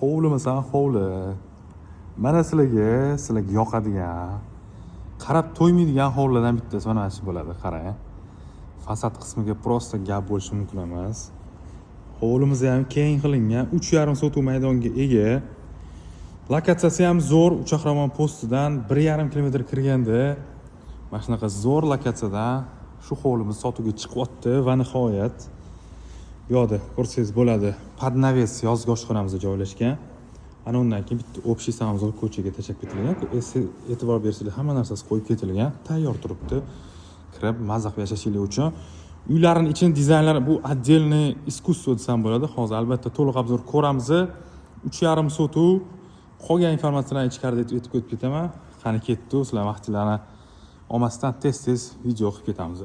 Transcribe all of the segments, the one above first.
hovlimisan hovli. Mana sizlarga yoqadigan, qarab to'ymaydigan hovlilardan bittasi mana shu bo'ladi, qarang. Fasad qismiga prosta gap bo'lishi mumkin emas. Hovlimiz ham keng qilingan, 3,5 sotix maydonga ega. Lokatsiyasi ham zo'r, Uchaqramon postidan 1,5 kilometr kirganda mana shunaqa zo'r lokatsiyadan shu hovlimiz sotuvga chiqyapti va nihoyat bu yoqda ko'rsangiz bo'ladi. Podnaves yozgi oshxonamizda joylashgan. Ana undan keyin bitta общий sanozor ko'chaga tashab ketilgan. E'tibor bersanglar, hamma narsasi qo'yib ketilgan, tayyor turibdi. Kirib mazza qilib yashashinglar uchun. Uylarning ichini dizaynlari bu отдельный искусство desam bo'ladi. Hozir albatta to'liq obzor ko'ramiz. 3,5 sotix. Qolgan informatsiyalarni ichkarida aytib o'tib ketaman. Qani ketdi, sizlar vaqtinglarni olmasdan tez video qilib ketamiz.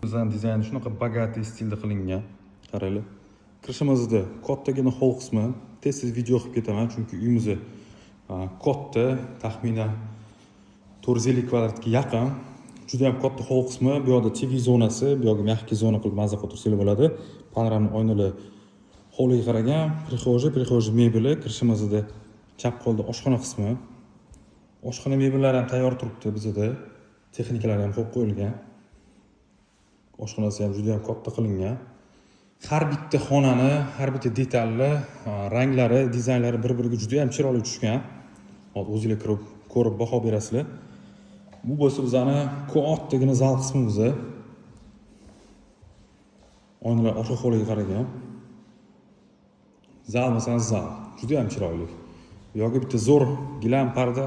Bizning dizayn shunaqa bogatiy stilda qilingan. Qaranglar. Kirishimizda kattagina hol qismi, tez video qilib ketaman chunki uyimiz katta, taxminan 450 kvadratga yaqin. Juda ham katta hol qismi, bu yoqda TV zonasi, bu yoqda mягкий zona qilib mazza qilib bo'ladi. Panoramli oynalar hovliga qaragan, prixo'ja mebeli, kirishimizda chap qo'lda oshxona qismi. Oshxona mebellari ham tayyor turibdi bizda. Texnikalar ham qo'yib qo'yilgan. Oshxonasi ham juda ham katta qilingan. Har bitta xonani, har bitta detalli, ranglari, dizaynlari bir-biriga juda ham chiroyli tushgan. Hozir o'zingizlar kirib ko'rib baho berasizlar. Bu bo'lsa bizning kattagina zal qismimiz. Oynalar orqa hovliga qaragan. Zal masalan zal, juda ham chiroyli. Bu yo'g'i bitta zo'r gilam parda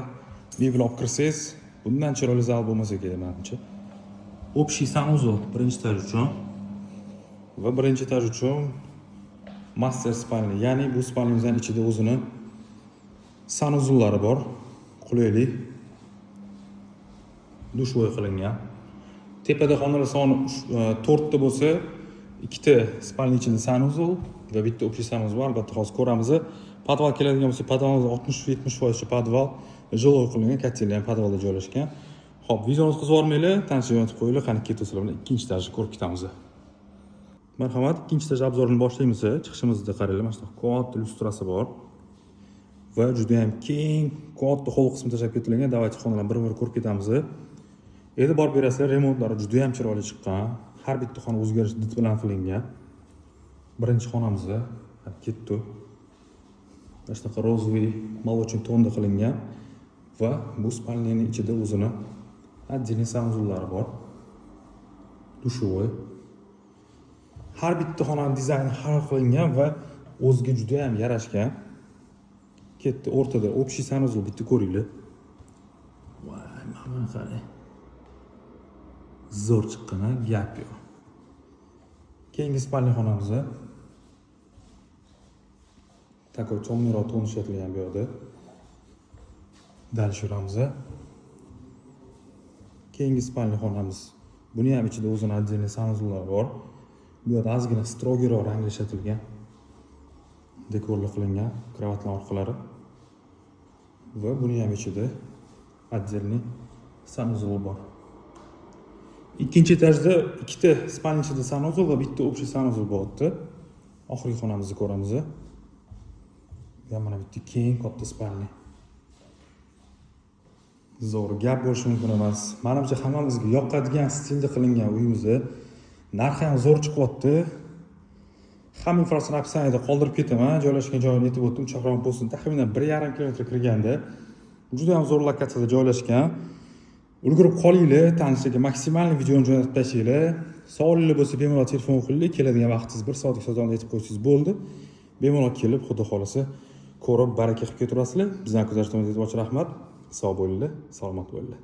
mebel olib kirsangiz, bundan chiroyli zal bo'lmasa kerak menimcha. Общий sanuzol birinchi etaj uchun va birinchi etaj uchun master spalni, ya'ni bu spalnimizning ichida o'zini sanuzullari bor. Qulaylik. Dushvoy qilingan. Tepada xonalar soni 4 ta bo'lsa, 2 ta spalni ichida sanuzul va bitta общий sanuzul bor. Albatta hozir ko'ramiz. Podval keladigan bo'lsa, podvalimiz 60-70% podval, жилой qilingan, kotellar ham podvalda joylashgan. Xo'p, videoni o'tkazib yubormanglar, tanishib yotib qo'yinglar, qani ketasizlar bilan ikkinchi etajni ko'rib ketamiz. Marhamat, ikkinchi etaj obzorini boshlaymiz. Chiqishimizda qaranglar, mana shu katta lyustrasi bor va juda ham keng, katta hol qismi tashab ketilgan. Davaychi xonalarni bir-bir ko'rib ketamiz. E'tibor berasizlar, remontlari juda ham chiroyli chiqqan. Har bitta xona o'zgarish dit bilan qilingan. Birinchi xonamizda ketdi. Mana shunaqa rozvoy, молочный tonda qilingan va bu spalniyaning ichida o'zini отдельный sanuzullari bor. Dushovoy. Har bitta xonaning dizayni har xil qilingan va o'ziga juda ham yarashgan. Ketdi o'rtada общий sanuzul bitta ko'ringlar. Voy, mana qarang. Zo'r chiqqan, gap yo'q. Keyingi spalni xonamiz. Takoy cho'mniro ton ishlatilgan bu yerda. Dal shuramiz. Keyingi spalni xonamiz. Buni ham ichida o'zining отдельный sanuzullar bor. Bu yerda ozgina strogiroq rangli ishlatilgan. Dekorlar qilingan kravatlar orqalari. Va buni ham ichida отдельный sanuzul bor. Ikkinchi etajda ikkita spalni ichida sanuzul va bitta общий sanuzul bo'lyapti. Oxirgi xonamizni ko'ramiz. Bu mana bitta keng katta spalni. Zo'r gap bo'lishi mumkin emas. Menimcha hammamizga yoqadigan stilda qilingan uyimiz. Narxi ham zo'r chiqyapti. Hamma infraturaktuni opsiyada qoldirib ketaman. Joylashgan joyini aytib o'tdim. Uchaqramon postidan taxminan 1,5 kilometr kirganda juda ham zo'r lokatsiyada joylashgan. Ulgurib qolinglar, tanishlarga maksimalni videoni jo'natib tashlaylar. Savolinglar bo'lsa, bemalol telefon qilinglar. Keladigan vaqtingiz 1 soatlik sozanda aytib qo'ysangiz bo'ldi. Bemalol kelib, xudo xolasa ko'rib baraka qilib keturasizlar. Bizdan kuzatishdan rahmat. Sog' bo'linglar, salomat bo'linglar.